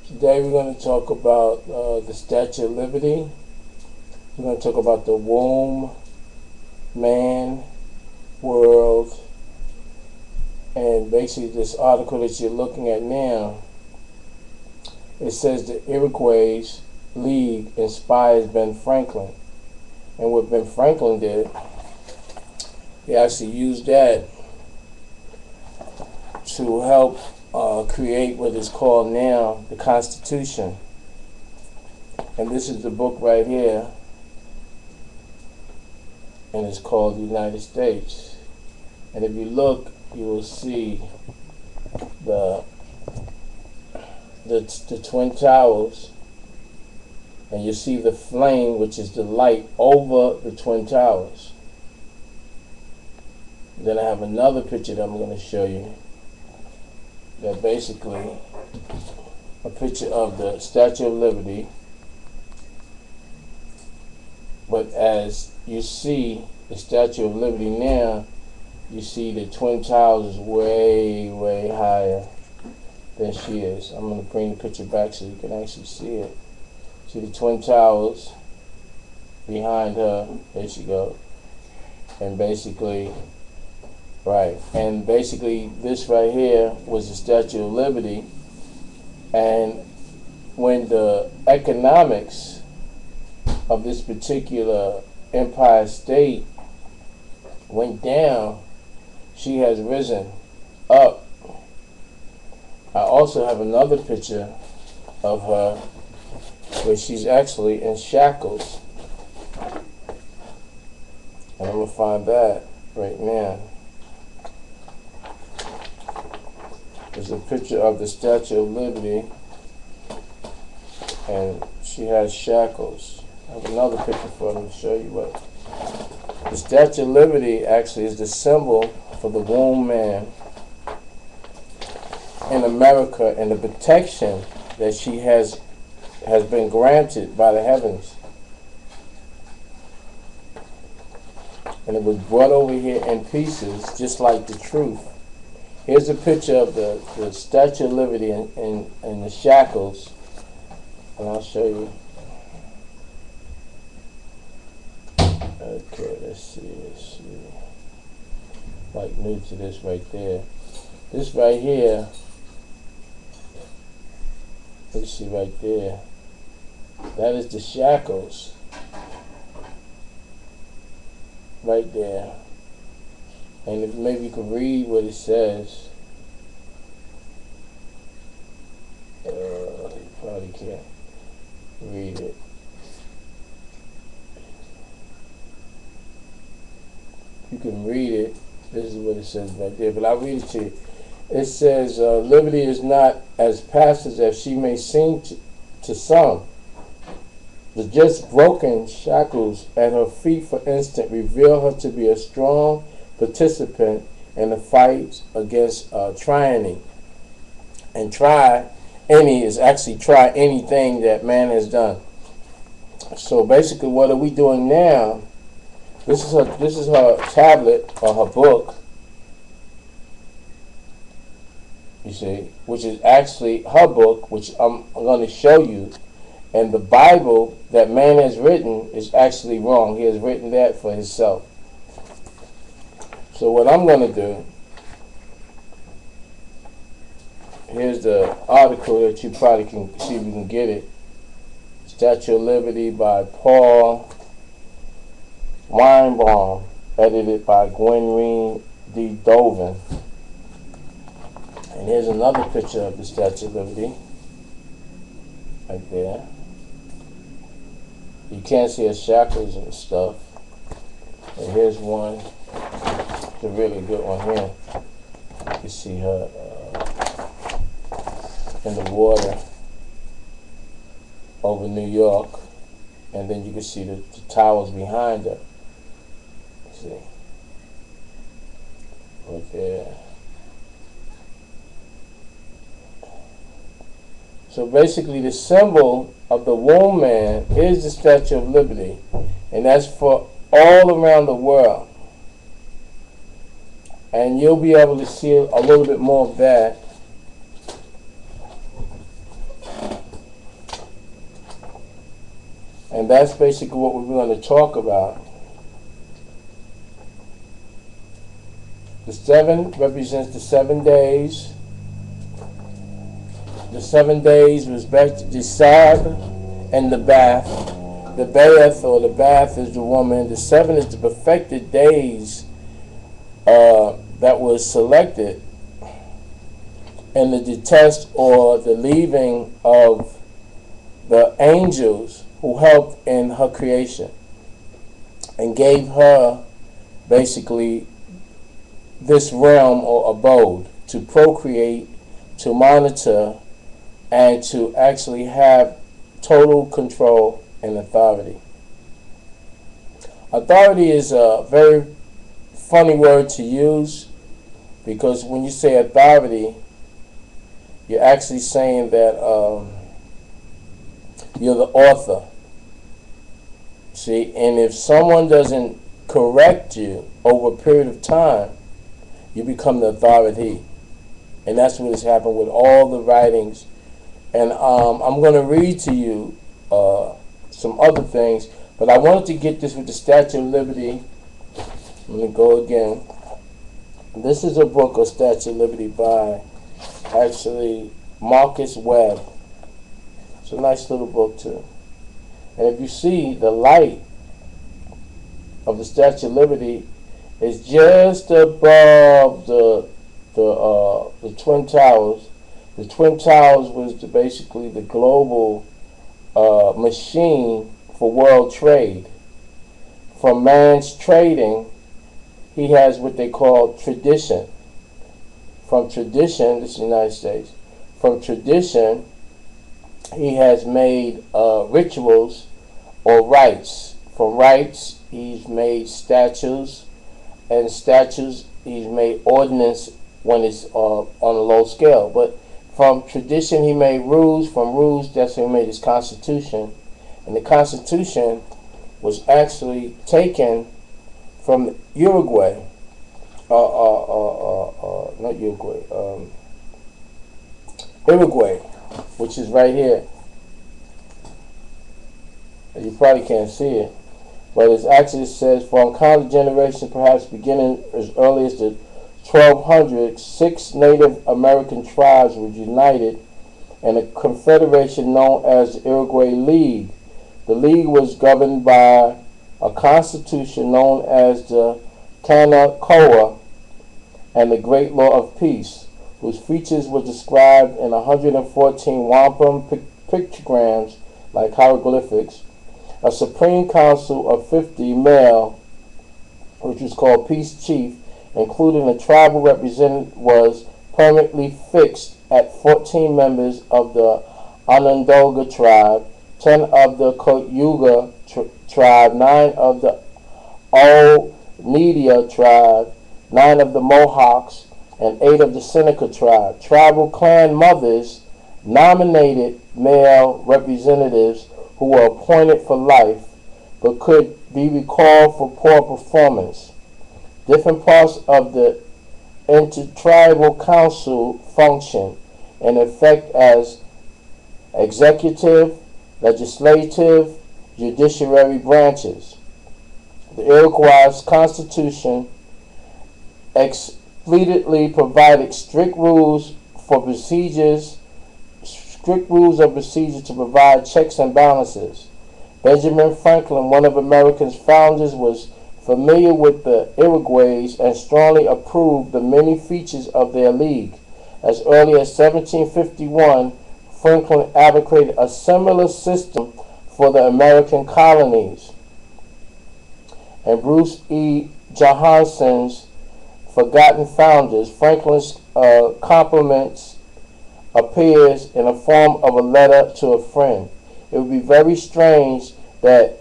Today we're going to talk about the Statue of Liberty. We're going to talk about the womb, man, world, and basically this article that you're looking at now. It says the Iroquois League inspires Ben Franklin. And what Ben Franklin did, he actually used that to help create what is called now the Constitution. And this is the book right here, and it's called the United States. And if you look, you will see the Twin Towers, and you see the flame, which is the light over the Twin Towers. Then I have another picture that I'm going to show you, that basically a picture of the Statue of Liberty, but as you see the Statue of Liberty now, you see the Twin Towers is way, way higher than she is. I'm going to bring the picture back so you can actually see it. See the Twin Towers behind her. There she goes. And basically, right. And basically, this right here was the Statue of Liberty. And when the economics of this particular Empire State went down, she has risen up. I also have another picture of her where she's actually in shackles. And I'm going to find that right now. There's a picture of the Statue of Liberty, and she has shackles. I have another picture for them to show you what. The Statue of Liberty actually is the symbol for the womb man in America and the protection that she has been granted by the heavens. And it was brought over here in pieces, just like the truth. Here's a picture of the Statue of Liberty in the shackles, and I'll show you. Okay, let's see. Like new to this right there. This right here, let's see right there. That is the shackles. Right there. And if maybe you can read what it says. You probably can't read it. You can read it. This is what it says right there, but I'll read it to you. It says, liberty is not as passive as she may seem to some. The just broken shackles at her feet, for instance, reveal her to be a strong participant in the fight against tyranny. And try anything that man has done. So basically, what are we doing now? This is her tablet or her book. You see, which is actually her book, which I'm going to show you. And the Bible that man has written is actually wrong. He has written that for himself. So what I'm going to do, here's the article that you probably can see if you can get it. Statue of Liberty by Paul Weinbaum, edited by Gwen D. Dovin. And here's another picture of the Statue of Liberty, right there. You can't see her shackles and stuff. And here's one, it's a really good one here. You can see her in the water over New York, and then you can see the towers behind her. See, right there. So basically, the symbol of the womb man is the Statue of Liberty, and that's for all around the world. And you'll be able to see a little bit more of that And that's basically what we're going to talk about. The 7 represents the 7 days. The 7 days was back to the Sab and the Bath. The Bath, or the Bath, is the woman. The 7 is the perfected days that was selected, and the detest, or the leaving of the angels who helped in her creation and gave her basically this realm or abode to procreate, to monitor, and to actually have total control and authority. Authority is a very funny word to use, because when you say authority, you're actually saying that you're the author. See, and if someone doesn't correct you over a period of time, you become the authority. And that's what has happened with all the writings. And I'm going to read to you some other things, but I wanted to get this with the Statue of Liberty. I'm going to go again. This is a book of Statue of Liberty by actually Marcus Webb. It's a nice little book too. And if you see, the light of the Statue of Liberty is just above the Twin Towers. The Twin Towers was basically the global machine for world trade. From man's trading, he has what they call tradition. From tradition, this is the United States, from tradition, he has made rituals or rites. From rites, he's made statues, and statues, he's made ordinance when it's on a low scale. But from tradition, he made rules. From rules, that's when he made his Constitution. And the Constitution was actually taken from Uruguay. Not Uruguay. Uruguay, which is right here. You probably can't see it, but it actually says, for uncounted generations, perhaps beginning as early as the 1200s, 6 Native American tribes were united in a confederation known as the Uruguay League. The League was governed by a constitution known as the Canacoa and the Great Law of Peace, whose features were described in 114 wampum pictograms, like hieroglyphics. A Supreme Council of 50 male, which was called Peace Chief, including a tribal representative, was permanently fixed at 14 members of the Onondaga tribe, 10 of the Cayuga tribe, 9 of the Oneida tribe, 9 of the Mohawks, and 8 of the Seneca tribe. Tribal clan mothers nominated male representatives who were appointed for life but could be recalled for poor performance. Different parts of the intertribal council function in effect as executive, legislative, judiciary branches. The Iroquois Constitution explicitly provided strict rules of procedure to provide checks and balances. Benjamin Franklin, one of America's founders, was familiar with the Iroquois and strongly approved the many features of their league. As early as 1751, Franklin advocated a similar system for the American colonies. And Bruce E. Johnson's Forgotten Founders, Franklin's compliments appears in the form of a letter to a friend. It would be very strange that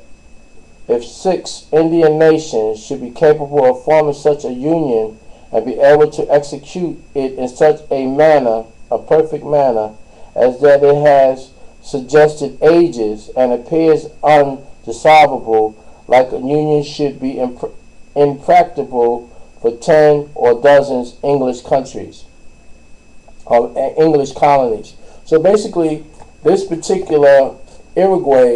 if 6 Indian nations should be capable of forming such a union and be able to execute it in such a manner, a perfect manner, as that it has suggested ages and appears undissolvable, like a union should be impracticable for 10 or dozens English countries, or English colonies. So basically, this particular Uruguay